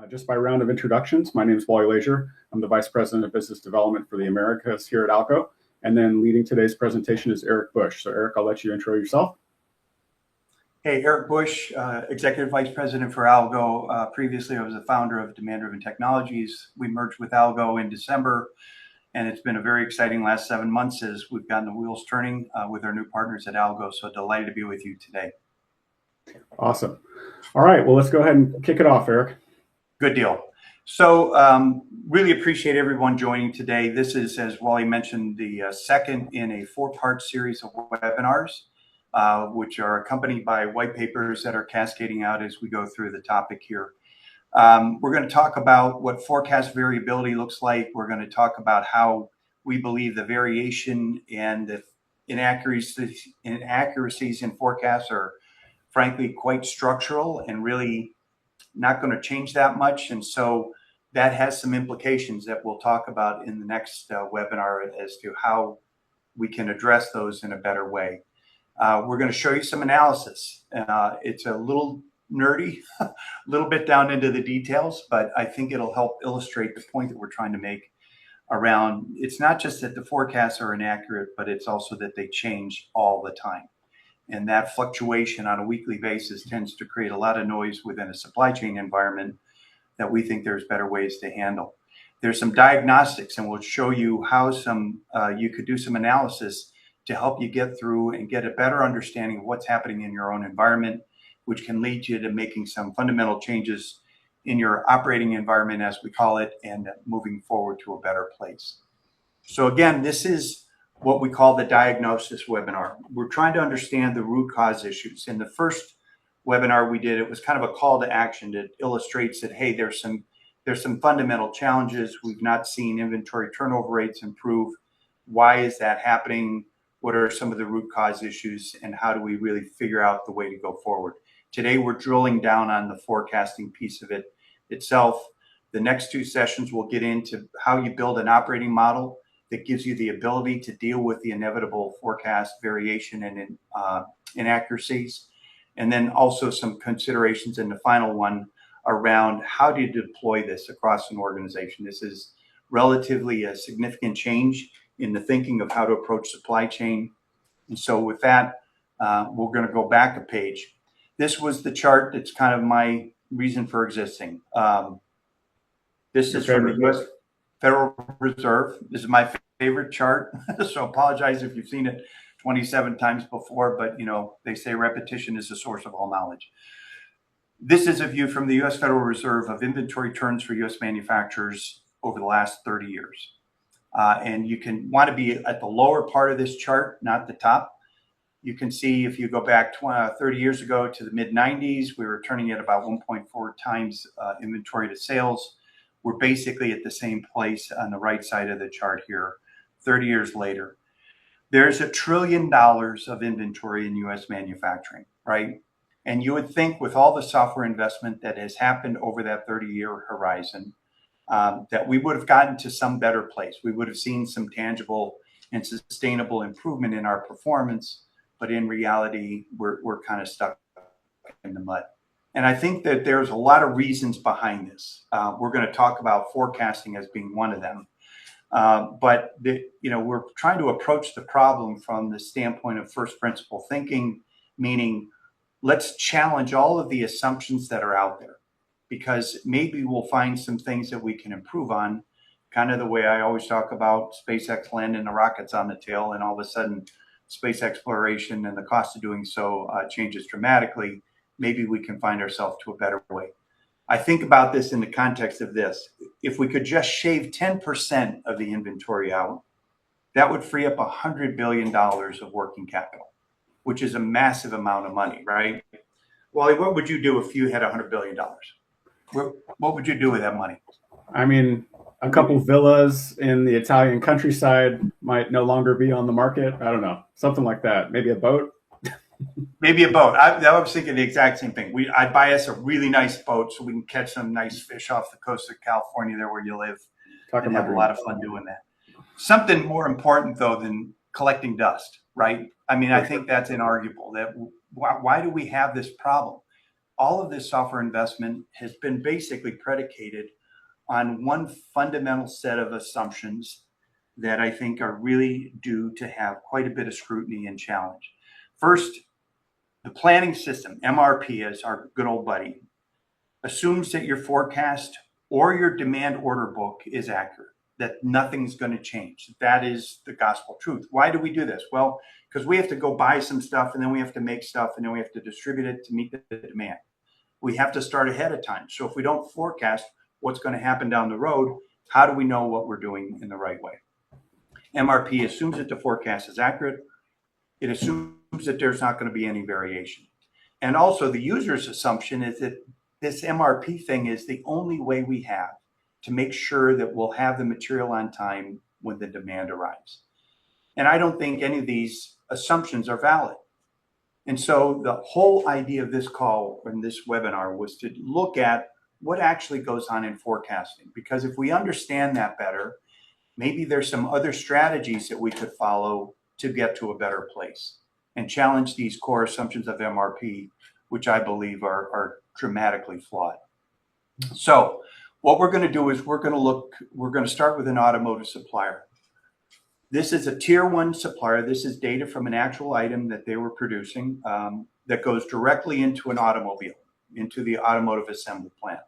Just by round of introductions, my name is Wally Lazier. I'm the Vice President of Business Development for the Americas here at Alco. And then leading today's presentation is Eric Bush. So Eric, I'll let you intro yourself. Hey, Eric Bush, Executive Vice President for Algo. Previously, I was the founder of Demand-Driven Technologies. We merged with Algo in December, and it's been a very exciting last 7 months as we've gotten the wheels turning with our new partners at Algo. So delighted to be with you today. Awesome. All right, well, let's go ahead and kick it off, Eric. Good deal. So really appreciate everyone joining today. This is, as Wally mentioned, the second in a 4-part series of webinars, which are accompanied by white papers that are cascading out as we go through the topic here. We're going to talk about what forecast variability looks like. We're going to talk about how we believe the variation and the inaccuracies in forecasts are frankly quite structural and really not going to change that much. And so that has some implications that we'll talk about in the next webinar as to how we can address those in a better way. We're going to show you some analysis. It's a little nerdy, a little bit down into the details, but I think it'll help illustrate the point that we're trying to make around it's not just that the forecasts are inaccurate, but it's also that they change all the time. And that fluctuation on a weekly basis tends to create a lot of noise within a supply chain environment that we think there's better ways to handle. There's some diagnostics, and we'll show you how you could do some analysis to help you get through and get a better understanding of what's happening in your own environment, which can lead you to making some fundamental changes in your operating environment, as we call it, and moving forward to a better place. So again, this is what we call the diagnosis webinar. We're trying to understand the root cause issues. In the first webinar we did, it was kind of a call to action that illustrates that, hey, there's some fundamental challenges. We've not seen inventory turnover rates improve. Why is that happening? What are some of the root cause issues, and how do we really figure out the way to go forward? Today, we're drilling down on the forecasting piece of it itself. The next 2 sessions will get into how you build an operating model that gives you the ability to deal with the inevitable forecast variation and inaccuracies. And then also some considerations in the final one around how do you deploy this across an organization. This is relatively a significant change in the thinking of how to approach supply chain. And so with that, we're going to go back a page. This was the chart that's kind of my reason for existing. This is from the U.S. Federal Reserve. This is my favorite chart, so apologize if you've seen it 27 times before, but you know, they say repetition is the source of all knowledge. This is a view from the U.S. Federal Reserve of inventory turns for U.S. manufacturers over the last 30 years. And you can want to be at the lower part of this chart, not the top. You can see if you go back 30 years ago to the mid-90s, we were turning at about 1.4 times inventory to sales. We're basically at the same place on the right side of the chart here, 30 years later. There's $1 trillion of inventory in U.S. manufacturing, right? And you would think with all the software investment that has happened over that 30-year horizon, that we would have gotten to some better place. We would have seen some tangible and sustainable improvement in our performance, but in reality, we're kind of stuck in the mud. And I think that there's a lot of reasons behind this. We're going to talk about forecasting as being one of them. But we're trying to approach the problem from the standpoint of first principle thinking, meaning let's challenge all of the assumptions that are out there, because maybe we'll find some things that we can improve on, kind of the way I always talk about SpaceX landing the rockets on the tail, and all of a sudden space exploration and the cost of doing so changes dramatically. Maybe we can find ourselves to a better way. I think about this in the context of this. If we could just shave 10% of the inventory out, that would free up $100 billion of working capital, which is a massive amount of money, right? Wally, what would you do if you had $100 billion? What would you do with that money? I mean, a couple villas in the Italian countryside might no longer be on the market. I don't know, something like that. Maybe a boat. Maybe a boat. I was thinking the exact same thing. I'd buy us a really nice boat so we can catch some nice fish off the coast of California, there where you live, and have a lot of fun doing that. Something more important, though, than collecting dust, right? I mean, I think that's inarguable. That why do we have this problem? All of this software investment has been basically predicated on one fundamental set of assumptions that I think are really due to have quite a bit of scrutiny and challenge. First, the planning system, MRP, as our good old buddy, assumes that your forecast or your demand order book is accurate, that nothing's going to change. That is the gospel truth. Why do we do this? Well, because we have to go buy some stuff, and then we have to make stuff, and then we have to distribute it to meet the demand. We have to start ahead of time. So if we don't forecast what's going to happen down the road, how do we know what we're doing in the right way? MRP assumes that the forecast is accurate. It assumes that there's not going to be any variation. And also the user's assumption is that this MRP thing is the only way we have to make sure that we'll have the material on time when the demand arrives. And I don't think any of these assumptions are valid. And so the whole idea of this call and this webinar was to look at what actually goes on in forecasting. Because if we understand that better, maybe there's some other strategies that we could follow to get to a better place and challenge these core assumptions of MRP, which I believe are dramatically flawed. So what we're going to do is we're going to start with an automotive supplier. This is a tier one supplier. This is data from an actual item that they were producing that goes directly into an automobile, into the automotive assembly plant.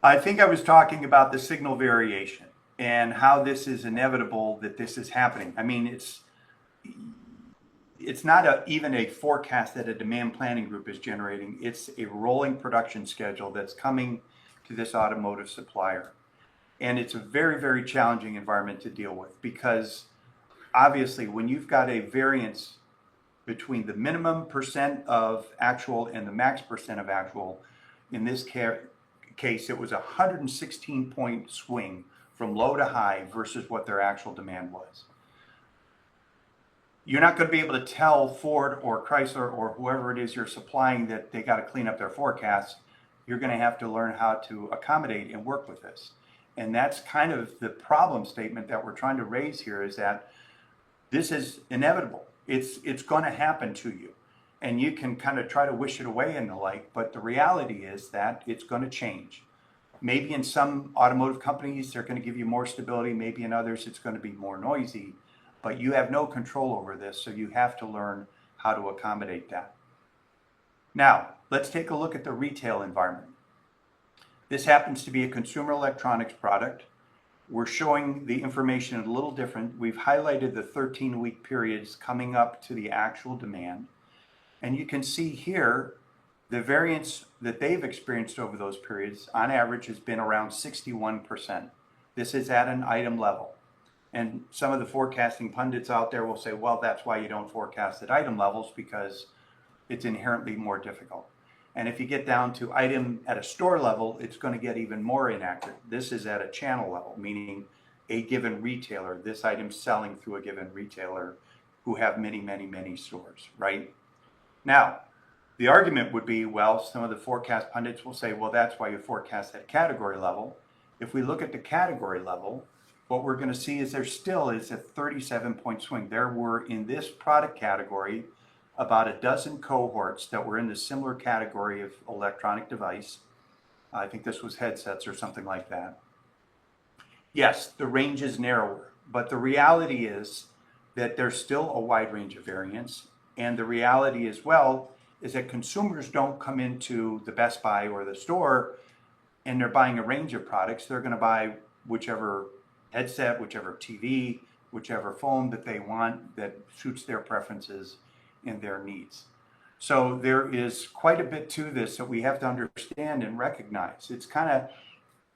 I think I was talking about the signal variation and how this is inevitable that this is happening. I mean, it's not even a forecast that a demand planning group is generating. It's a rolling production schedule that's coming to this automotive supplier. And it's a very, very challenging environment to deal with because obviously when you've got a variance between the minimum percent of actual and the max percent of actual, in this case, it was a 116-point swing from low to high versus what their actual demand was. You're not going to be able to tell Ford or Chrysler or whoever it is you're supplying that they got to clean up their forecasts. You're going to have to learn how to accommodate and work with this. And that's kind of the problem statement that we're trying to raise here, is that this is inevitable. It's going to happen to you. And you can kind of try to wish it away and the like, but the reality is that it's going to change. Maybe in some automotive companies, they're going to give you more stability. Maybe in others, it's going to be more noisy. But you have no control over this, so you have to learn how to accommodate that. Now, let's take a look at the retail environment. This happens to be a consumer electronics product. We're showing the information a little different. We've highlighted the 13-week periods coming up to the actual demand. And you can see here the variance that they've experienced over those periods on average has been around 61%. This is at an item level. And some of the forecasting pundits out there will say, well, that's why you don't forecast at item levels, because it's inherently more difficult. And if you get down to item at a store level, it's going to get even more inaccurate. This is at a channel level, meaning a given retailer, this item's selling through a given retailer who have many, many, many stores, right? Now, the argument would be, well, some of the forecast pundits will say, well, that's why you forecast at category level. If we look at the category level, what we're going to see is there still is a 37-point swing. There were, in this product category, about a dozen cohorts that were in the similar category of electronic device. I think this was headsets or something like that. Yes, the range is narrower, but the reality is that there's still a wide range of variance. And the reality as well is that consumers don't come into the Best Buy or the store and they're buying a range of products. They're going to buy whichever headset, whichever TV, whichever phone that they want that suits their preferences and their needs. So there is quite a bit to this that we have to understand and recognize. It's kind of,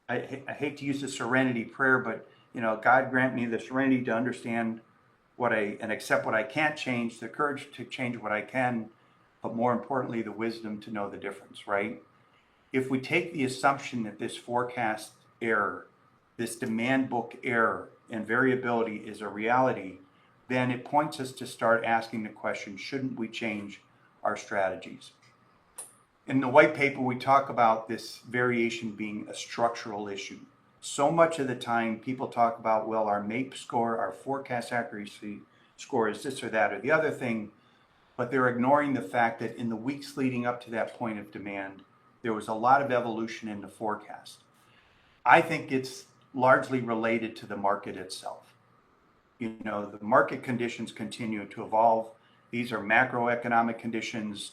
I hate to use the serenity prayer, but God grant me the serenity to understand and accept what I can't change, the courage to change what I can, but more importantly, the wisdom to know the difference, right? If we take the assumption that this forecast error, this demand book error and variability is a reality, then it points us to start asking the question, shouldn't we change our strategies? In the white paper, we talk about this variation being a structural issue. So much of the time, people talk about, well, our MAPE score, our forecast accuracy score is this or that or the other thing, but they're ignoring the fact that in the weeks leading up to that point of demand, there was a lot of evolution in the forecast. I think it's largely related to the market itself. The market conditions continue to evolve. These are macroeconomic conditions.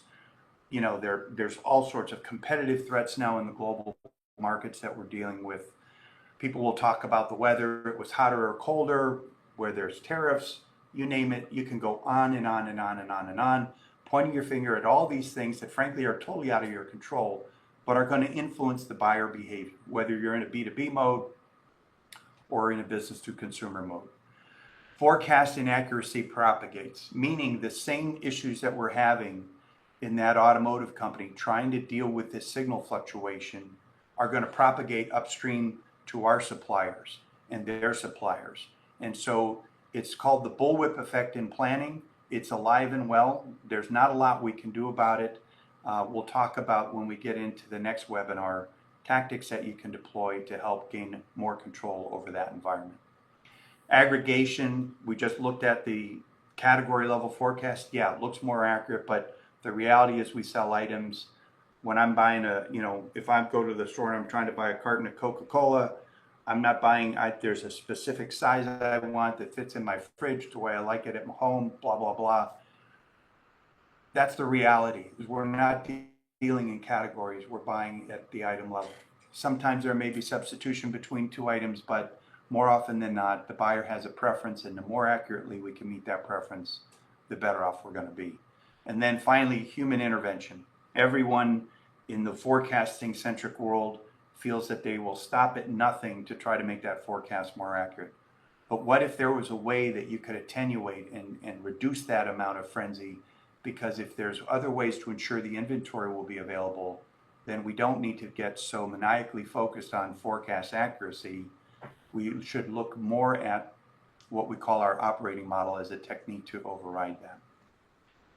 There's all sorts of competitive threats now in the global markets that we're dealing with. People will talk about the weather. It was hotter or colder, where there's tariffs, you name it. You can go on and on and on and on and on, pointing your finger at all these things that frankly are totally out of your control, but are going to influence the buyer behavior, whether you're in a B2B mode or in a business to consumer mode. Forecast inaccuracy propagates, meaning the same issues that we're having in that automotive company trying to deal with this signal fluctuation are going to propagate upstream to our suppliers and their suppliers. And so it's called the bullwhip effect in planning. It's alive and well. There's not a lot we can do about it. We'll talk about, when we get into the next webinar, tactics that you can deploy to help gain more control over that environment. Aggregation, we just looked at the category level forecast. Yeah, it looks more accurate, but the reality is we sell items. When I'm buying if I go to the store and I'm trying to buy a carton of Coca-Cola, I'm not buying, there's a specific size that I want that fits in my fridge the way I like it at my home, blah, blah, blah. That's the reality. We're not dealing in categories, we're buying at the item level. Sometimes there may be substitution between two items, but more often than not, the buyer has a preference, and the more accurately we can meet that preference, the better off we're going to be. And then finally, human intervention. Everyone in the forecasting centric world feels that they will stop at nothing to try to make that forecast more accurate. But what if there was a way that you could attenuate and reduce that amount of frenzy? Because if there's other ways to ensure the inventory will be available, then we don't need to get so maniacally focused on forecast accuracy. We should look more at what we call our operating model as a technique to override that.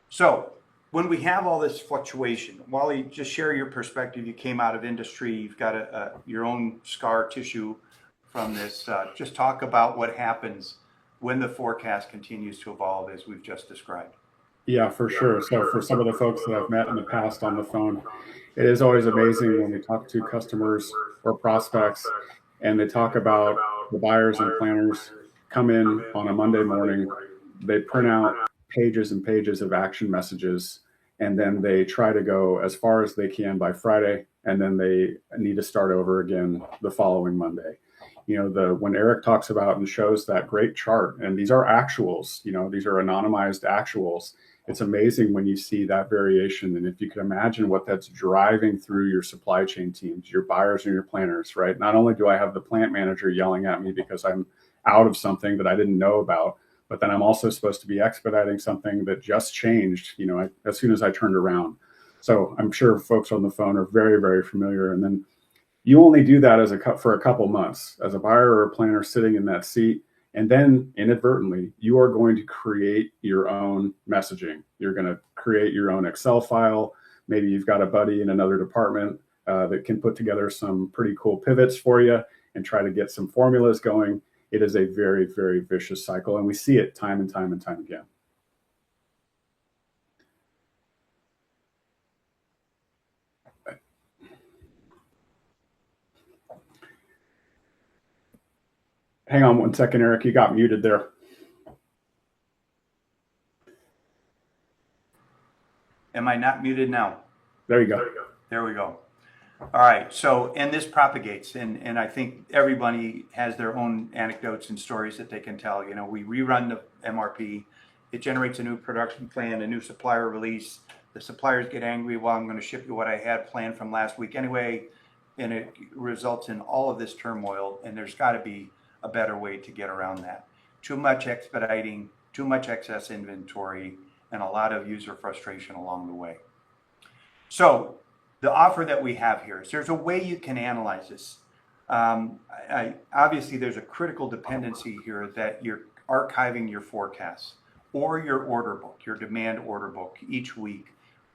So when we have all this fluctuation, Wally, just share your perspective. You came out of industry, you've got your own scar tissue from this. Just talk about what happens when the forecast continues to evolve as we've just described. Yeah, for sure. So for some of the folks that I've met in the past on the phone, it is always amazing when we talk to customers or prospects and they talk about the buyers and planners come in on a Monday morning, they print out pages and pages of action messages, and then they try to go as far as they can by Friday, and then they need to start over again the following Monday. When Eric talks about and shows that great chart, and these are actuals, these are anonymized actuals, it's amazing when you see that variation. And if you can imagine what that's driving through your supply chain teams, your buyers and your planners, right? Not only do I have the plant manager yelling at me because I'm out of something that I didn't know about. But then I'm also supposed to be expediting something that just changed, as soon as I turned around. So I'm sure folks on the phone are very, very familiar. And then you only do that for a couple months as a buyer or a planner sitting in that seat. And then inadvertently, you are going to create your own messaging. You're going to create your own Excel file. Maybe you've got a buddy in another department that can put together some pretty cool pivots for you and try to get some formulas going. It is a very, very vicious cycle. And we see it time and time and time again. Hang on one second, Eric. You got muted there. Am I not muted now? There you go. There we go. All right. So, and this propagates, and I think everybody has their own anecdotes and stories that they can tell. We rerun the MRP. It generates a new production plan, a new supplier release. The suppliers get angry. Well, I'm going to ship you what I had planned from last week anyway. And it results in all of this turmoil. And there's got to be a better way to get around that. Too much expediting, too much excess inventory, and a lot of user frustration along the way. So the offer that we have here is there's a way you can analyze this. Obviously, there's a critical dependency here that you're archiving your forecasts or your order book, your demand order book each week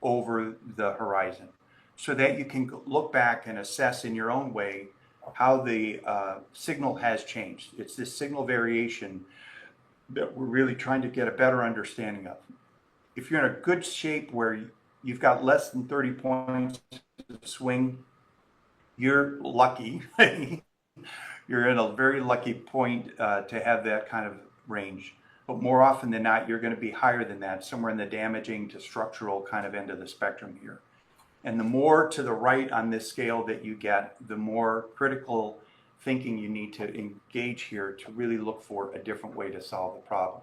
over the horizon so that you can look back and assess in your own way how the signal has changed. It's this signal variation that we're really trying to get a better understanding of. If you're in a good shape where you've got less than 30 points of swing, you're lucky. You're in a very lucky point to have that kind of range. But more often than not, you're going to be higher than that, somewhere in the damaging to structural kind of end of the spectrum here. And the more to the right on this scale that you get, the more critical thinking you need to engage here to really look for a different way to solve the problem.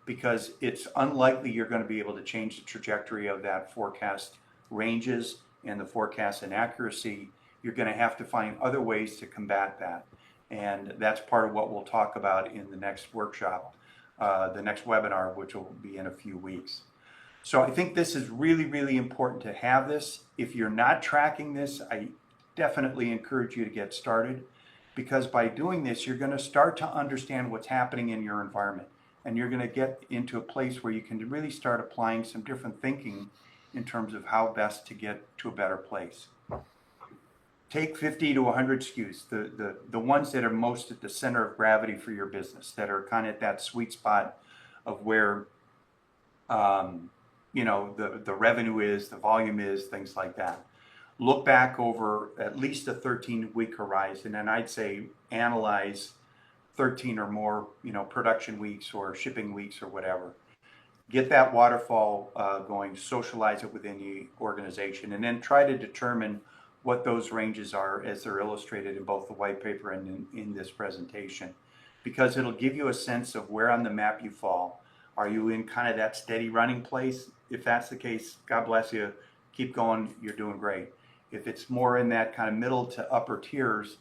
Because it's unlikely you're going to be able to change the trajectory of that forecast ranges and the forecast inaccuracy. You're going to have to find other ways to combat that. And that's part of what we'll talk about in the next workshop, the next webinar, which will be in a few weeks. So I think this is really, really important to have this. If you're not tracking this, I definitely encourage you to get started, because by doing this, you're going to start to understand what's happening in your environment. And you're going to get into a place where you can really start applying some different thinking in terms of how best to get to a better place. Take 50 to 100 SKUs, the ones that are most at the center of gravity for your business, that are kind of at that sweet spot of where the revenue is, the volume is, things like that. Look back over at least a 13-week horizon, and I'd say analyze 13 or more, production weeks or shipping weeks or whatever. Get that waterfall going, socialize it within the organization, and then try to determine what those ranges are as they're illustrated in both the white paper and in this presentation, because it'll give you a sense of where on the map you fall. Are you in kind of that steady running place? If that's the case, God bless you, keep going, you're doing great. If it's more in that kind of middle to upper tiers,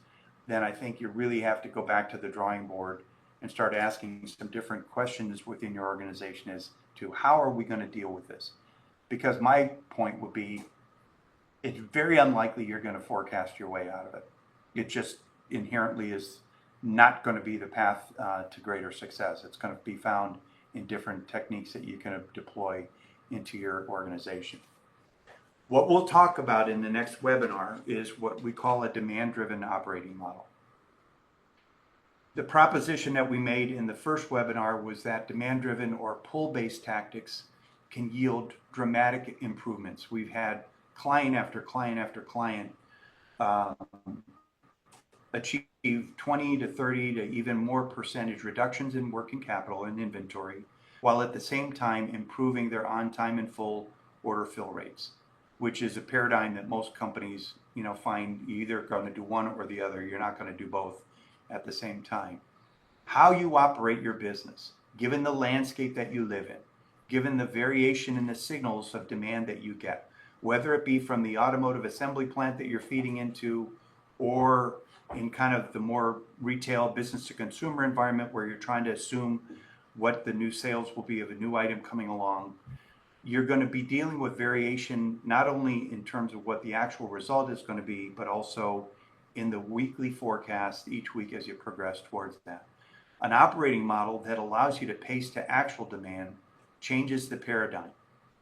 then I think you really have to go back to the drawing board and start asking some different questions within your organization as to how are we going to deal with this? Because my point would be, it's very unlikely you're going to forecast your way out of it. It just inherently is not going to be the path to greater success. It's going to be found in different techniques that you can deploy into your organization. What we'll talk about in the next webinar is what we call a demand-driven operating model. The proposition that we made in the first webinar was that demand-driven or pull-based tactics can yield dramatic improvements. We've had client after client after client achieve 20 to 30 to even more percentage reductions in working capital and inventory, while at the same time improving their on-time and full order fill rates, which is a paradigm that most companies, find you either going to do one or the other. You're not going to do both at the same time. How you operate your business, given the landscape that you live in, given the variation in the signals of demand that you get, whether it be from the automotive assembly plant that you're feeding into, or in kind of the more retail business to consumer environment where you're trying to assume what the new sales will be of a new item coming along, you're going to be dealing with variation not only in terms of what the actual result is going to be, but also in the weekly forecast each week as you progress towards that. An operating model that allows you to pace to actual demand changes the paradigm,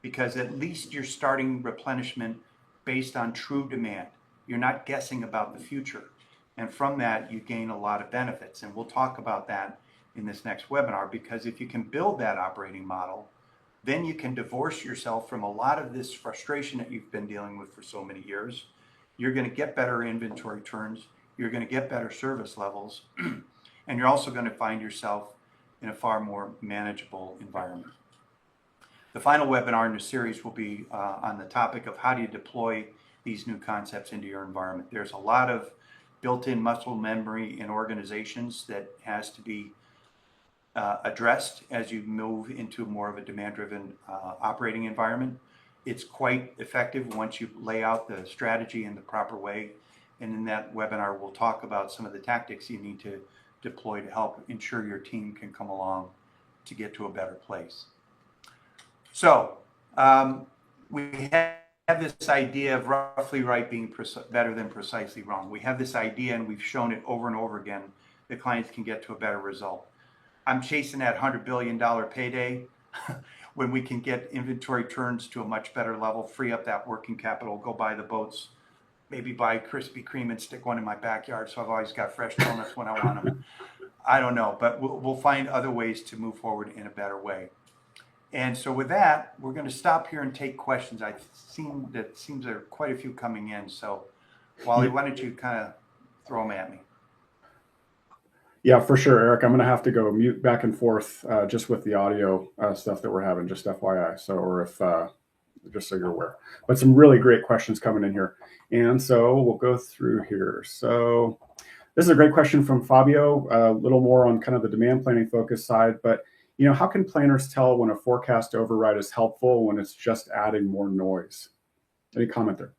because at least you're starting replenishment based on true demand. You're not guessing about the future. And from that, you gain a lot of benefits. And we'll talk about that in this next webinar, because if you can build that operating model, then you can divorce yourself from a lot of this frustration that you've been dealing with for so many years. You're going to get better inventory turns. You're going to get better service levels. And you're also going to find yourself in a far more manageable environment. The final webinar in the series will be on the topic of how do you deploy these new concepts into your environment. There's a lot of built-in muscle memory in organizations that has to be addressed as you move into more of a demand-driven operating environment. It's quite effective once you lay out the strategy in the proper way. And in that webinar, we'll talk about some of the tactics you need to deploy to help ensure your team can come along to get to a better place. So we have this idea of roughly right being better than precisely wrong. We have this idea, and we've shown it over and over again, that clients can get to a better result. I'm chasing that $100 billion payday when we can get inventory turns to a much better level, free up that working capital, go buy the boats, maybe buy Krispy Kreme and stick one in my backyard so I've always got fresh donuts when I want them. I don't know, but we'll find other ways to move forward in a better way. And so with that, we're going to stop here and take questions. Seems there are quite a few coming in. So Wally, why don't you kind of throw them at me? Yeah, for sure, Eric. I'm going to have to go mute back and forth just with the audio stuff that we're having, just FYI. So, or if just so you're aware. But some really great questions coming in here. And so we'll go through here. So this is a great question from Fabio, a little more on kind of the demand planning focus side. But, how can planners tell when a forecast override is helpful when it's just adding more noise? Any comment there?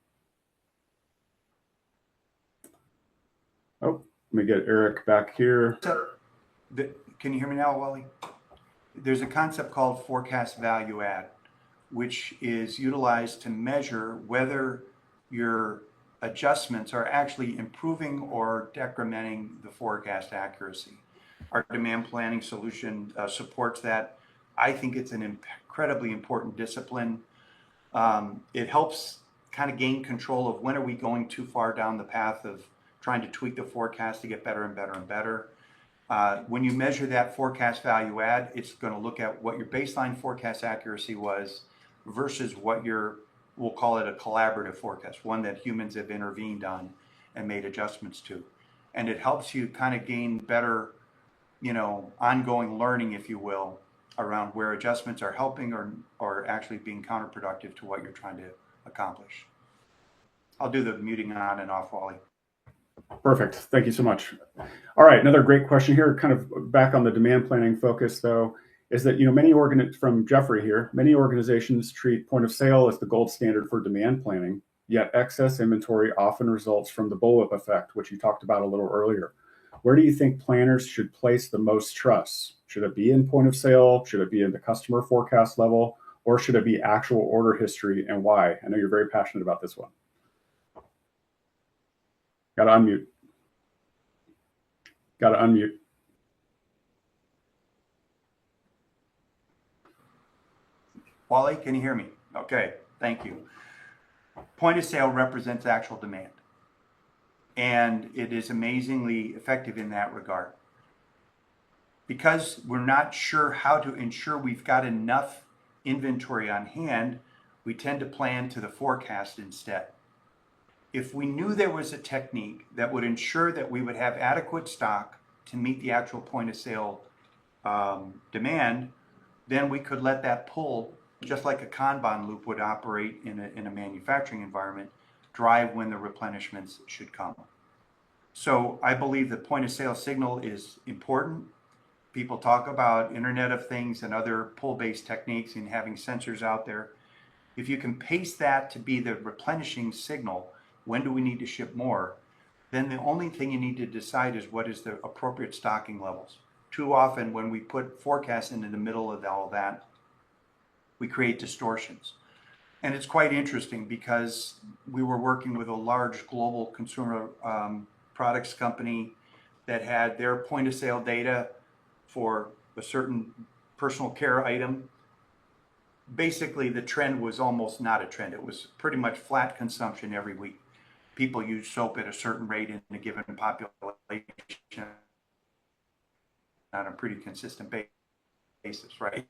Oh, let me get Eric back here. Can you hear me now, Wally? There's a concept called forecast value add, which is utilized to measure whether your adjustments are actually improving or decrementing the forecast accuracy. Our demand planning solution supports that. I think it's an incredibly important discipline. It helps kind of gain control of when are we going too far down the path of trying to tweak the forecast to get better and better and better. When you measure that forecast value add, it's going to look at what your baseline forecast accuracy was versus what we'll call it a collaborative forecast, one that humans have intervened on and made adjustments to. And it helps you kind of gain better, ongoing learning, if you will, around where adjustments are helping or actually being counterproductive to what you're trying to accomplish. I'll do the muting on and off, Wally. Perfect. Thank you so much. All right, another great question here, kind of back on the demand planning focus, though, is that, from Jeffrey here, many organizations treat point of sale as the gold standard for demand planning, yet excess inventory often results from the bullwhip effect, which you talked about a little earlier. Where do you think planners should place the most trust? Should it be in point of sale? Should it be in the customer forecast level? Or should it be actual order history, and why? I know you're very passionate about this one. Got to unmute. Got to unmute. Wally, can you hear me? Okay, thank you. Point of sale represents actual demand, and it is amazingly effective in that regard. Because we're not sure how to ensure we've got enough inventory on hand, we tend to plan to the forecast instead. If we knew there was a technique that would ensure that we would have adequate stock to meet the actual point of sale demand, then we could let that pull, just like a Kanban loop would operate in a manufacturing environment, drive when the replenishments should come. So I believe the point of sale signal is important. People talk about Internet of Things and other pull-based techniques and having sensors out there. If you can pace that to be the replenishing signal, when do we need to ship more? then the only thing you need to decide is what is the appropriate stocking levels. Too often when we put forecasts into the middle of all that, we create distortions. And it's quite interesting because we were working with a large global consumer products company that had their point of sale data for a certain personal care item. Basically, the trend was almost not a trend. It was pretty much flat consumption every week. People use soap at a certain rate in a given population on a pretty consistent basis, right?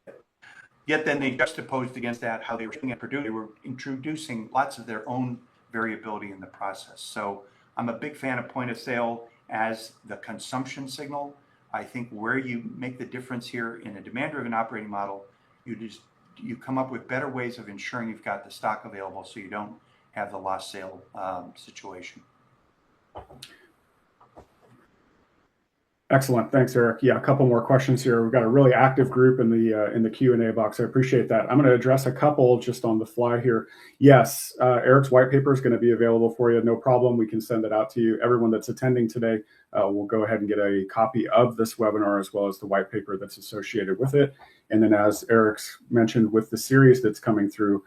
Yet then they juxtaposed against that how they were shipping and producing. They were introducing lots of their own variability in the process. So I'm a big fan of point of sale as the consumption signal. I think where you make the difference here in a demand-driven operating model, you come up with better ways of ensuring you've got the stock available so you don't have the lost sale situation. Excellent. Thanks, Eric. Yeah, a couple more questions here. We've got a really active group in the Q&A box. I appreciate that. I'm going to address a couple just on the fly here. Yes, Eric's white paper is going to be available for you. No problem. We can send it out to you. Everyone that's attending today will go ahead and get a copy of this webinar as well as the white paper that's associated with it. And then as Eric's mentioned with the series that's coming through,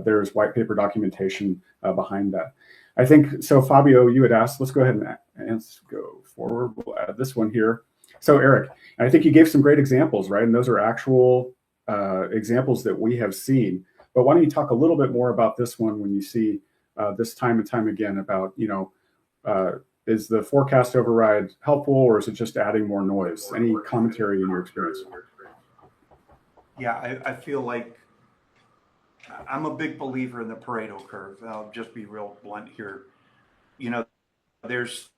there's white paper documentation behind that. I think, so Fabio, you had asked, let's go ahead and go forward. We'll add this one here. So Eric, I think you gave some great examples, right? And those are actual examples that we have seen. But why don't you talk a little bit more about this one when you see this time and time again about, is the forecast override helpful or is it just adding more noise? Any commentary in your experience? Yeah, I feel like I'm a big believer in the Pareto curve. I'll just be real blunt here. There's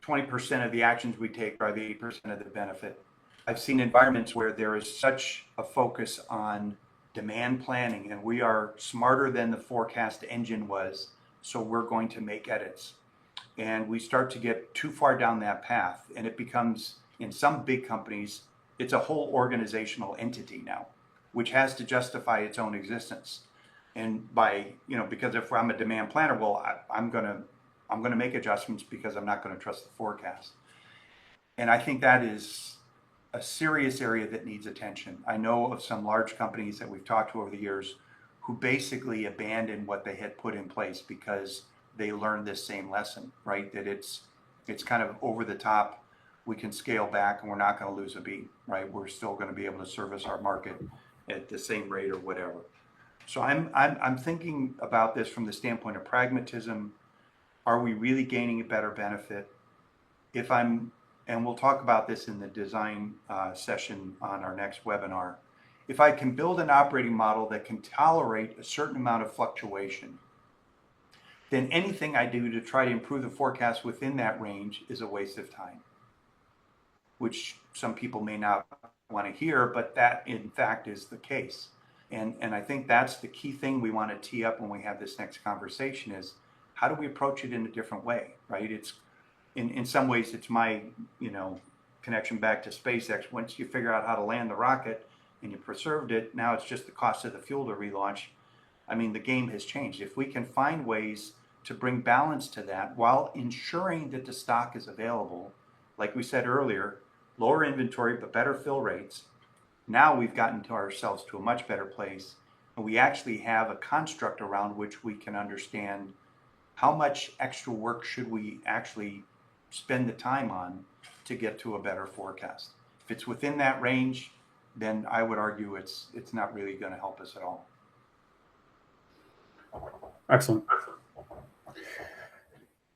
20% of the actions we take are the 80% of the benefit. I've seen environments where there is such a focus on demand planning and we are smarter than the forecast engine was, so we're going to make edits. And we start to get too far down that path and it becomes, in some big companies, it's a whole organizational entity now, which has to justify its own existence. And because if I'm a demand planner, well, I'm going to make adjustments because I'm not going to trust the forecast. And I think that is a serious area that needs attention. I know of some large companies that we've talked to over the years who basically abandoned what they had put in place because they learned this same lesson, right? That it's kind of over the top. We can scale back and we're not going to lose a beat, right? We're still going to be able to service our market at the same rate or whatever. So I'm thinking about this from the standpoint of pragmatism. Are we really gaining a better benefit? And we'll talk about this in the design session on our next webinar. If I can build an operating model that can tolerate a certain amount of fluctuation, then anything I do to try to improve the forecast within that range is a waste of time, which some people may not want to hear, but that in fact is the case. And I think that's the key thing we want to tee up when we have this next conversation is how do we approach it in a different way, right? It's in some ways it's my, connection back to SpaceX. Once you figure out how to land the rocket and you preserved it, now it's just the cost of the fuel to relaunch. I mean, the game has changed. If we can find ways to bring balance to that while ensuring that the stock is available, like we said earlier, lower inventory, but better fill rates. Now we've gotten to ourselves to a much better place. And we actually have a construct around which we can understand how much extra work should we actually spend the time on to get to a better forecast. If it's within that range, then I would argue it's not really going to help us at all. Excellent.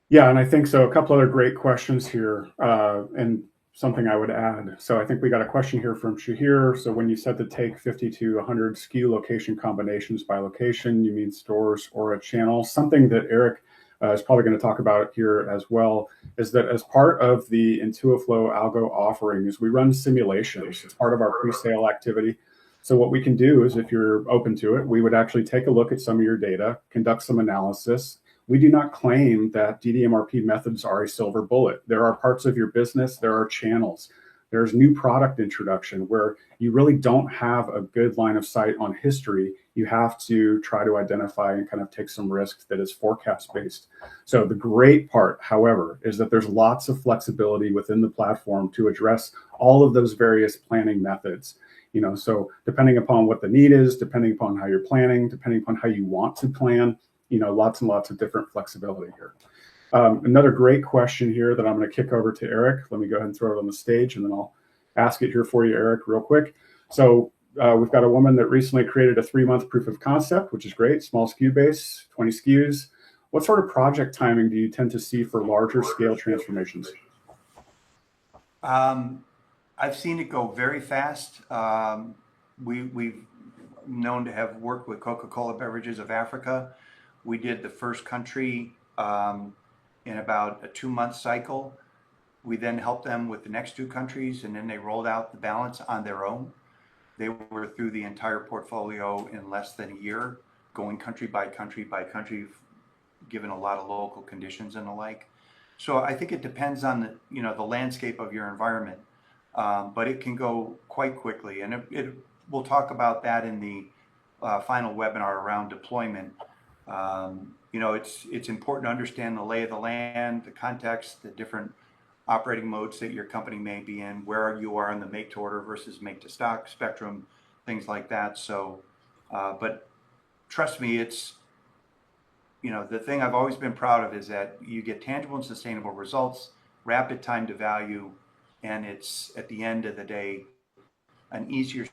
Yeah, and I think so. A couple other great questions here. And something I would add. So I think we got a question here from Shahir. So when you said to take 50 to 100 SKU location combinations by location, you mean stores or a channel? Something that Eric is probably going to talk about here as well is that as part of the IntuiFlow algo offering is we run simulations. It's part of our pre-sale activity. So what we can do is if you're open to it, we would actually take a look at some of your data, conduct some analysis. We do not claim that DDMRP methods are a silver bullet. There are parts of your business, there are channels There's new product introduction where you really don't have a good line of sight on history. You have to try to identify and kind of take some risks that is forecast based. So the great part, however, is that there's lots of flexibility within the platform to address all of those various planning methods. So depending upon what the need is, depending upon how you're planning, depending upon how you want to plan, lots and lots of different flexibility here. Another great question here that I'm going to kick over to Eric. Let me go ahead and throw it on the stage, and then I'll ask it here for you, Eric, real quick. So we've got a woman that recently created a 3-month proof of concept, which is great. Small SKU base, 20 SKUs. What sort of project timing do you tend to see for larger scale transformations? I've seen it go very fast. We've known to have worked with Coca-Cola Beverages of Africa. We did the first country in about a 2-month cycle. We then helped them with the next 2 countries, and then they rolled out the balance on their own. They were through the entire portfolio in less than a year, going country by country by country, given a lot of local conditions and the like. So I think it depends on the landscape of your environment, but it can go quite quickly. And we'll talk about that in the final webinar around deployment. It's important to understand the lay of the land, the context, the different operating modes that your company may be in, where you are in the make to order versus make to stock spectrum, things like that. So, but trust me, it's, the thing I've always been proud of is that you get tangible and sustainable results, rapid time to value, and it's at the end of the day, an easier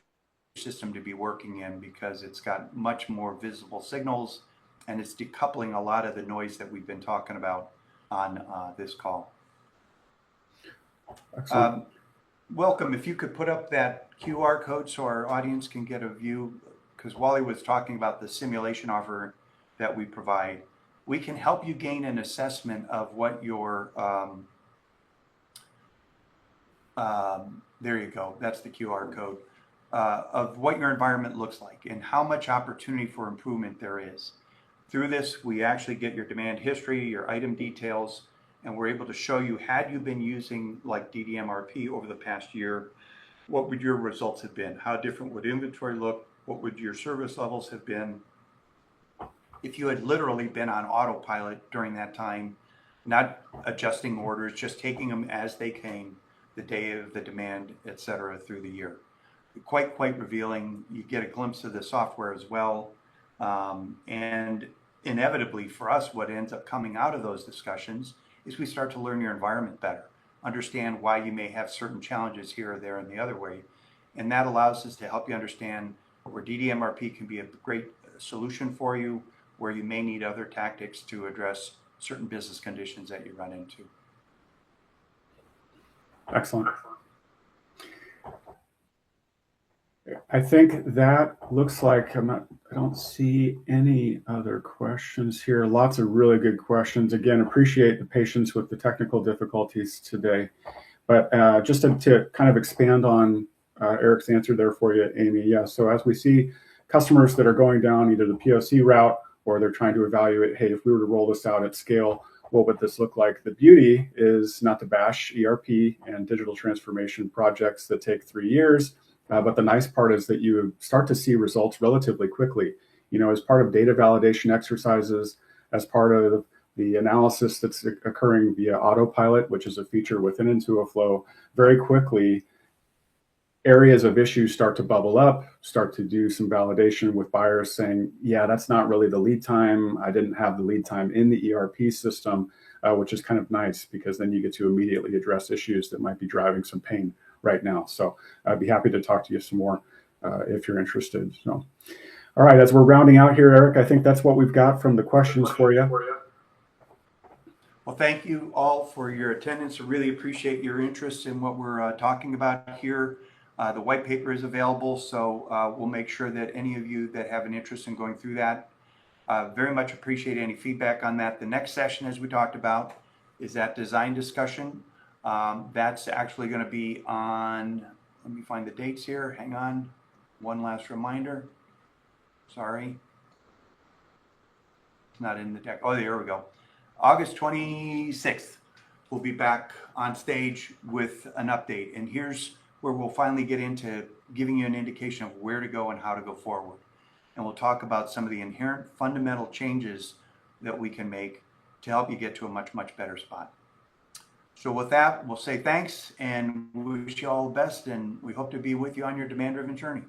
system to be working in because it's got much more visible signals and it's decoupling a lot of the noise that we've been talking about on this call. Excellent. Welcome. If you could put up that QR code so our audience can get a view, because Wally was talking about the simulation offer that we provide. We can help you gain an assessment of what your, there you go, that's the QR code, of what your environment looks like and how much opportunity for improvement there is. Through this, we actually get your demand history, your item details, and we're able to show you, had you been using like DDMRP over the past year, what would your results have been? How different would inventory look? What would your service levels have been? If you had literally been on autopilot during that time, not adjusting orders, just taking them as they came, the day of the demand, et cetera, through the year. Quite revealing. You get a glimpse of the software as well. And inevitably for us, what ends up coming out of those discussions is we start to learn your environment better, understand why you may have certain challenges here or there and the other way. And that allows us to help you understand where DDMRP can be a great solution for you, where you may need other tactics to address certain business conditions that you run into. Excellent. I think that looks like I don't see any other questions here. Lots of really good questions. Again, appreciate the patience with the technical difficulties today. But just to kind of expand on Eric's answer there for you, Amy. Yeah, so as we see customers that are going down either the POC route or they're trying to evaluate, hey, if we were to roll this out at scale, what would this look like? The beauty is not to bash ERP and digital transformation projects that take 3 years. But the nice part is that you start to see results relatively quickly, as part of data validation exercises, as part of the analysis that's occurring via autopilot, which is a feature within Intuiflow. Very quickly, areas of issues start to bubble up, start to do some validation with buyers saying, yeah, that's not really the lead time. I didn't have the lead time in the ERP system, which is kind of nice because then you get to immediately address issues that might be driving some pain right now. So I'd be happy to talk to you some more if you're interested. So, all right, as we're rounding out here, Eric, I think that's what we've got from the questions for you. Well, thank you all for your attendance. I really appreciate your interest in what we're talking about here. The white paper is available, so we'll make sure that any of you that have an interest in going through that, very much appreciate any feedback on that. The next session, as we talked about, is that design discussion. That's actually going to be on, let me find the dates here. Hang on. One last reminder. Sorry. It's not in the deck. Oh, there we go. August 26th. we'll be back on stage with an update. And here's where we'll finally get into giving you an indication of where to go and how to go forward. And we'll talk about some of the inherent fundamental changes that we can make to help you get to a much, much better spot. So with that, we'll say thanks and we wish you all the best, and we hope to be with you on your demand-driven journey.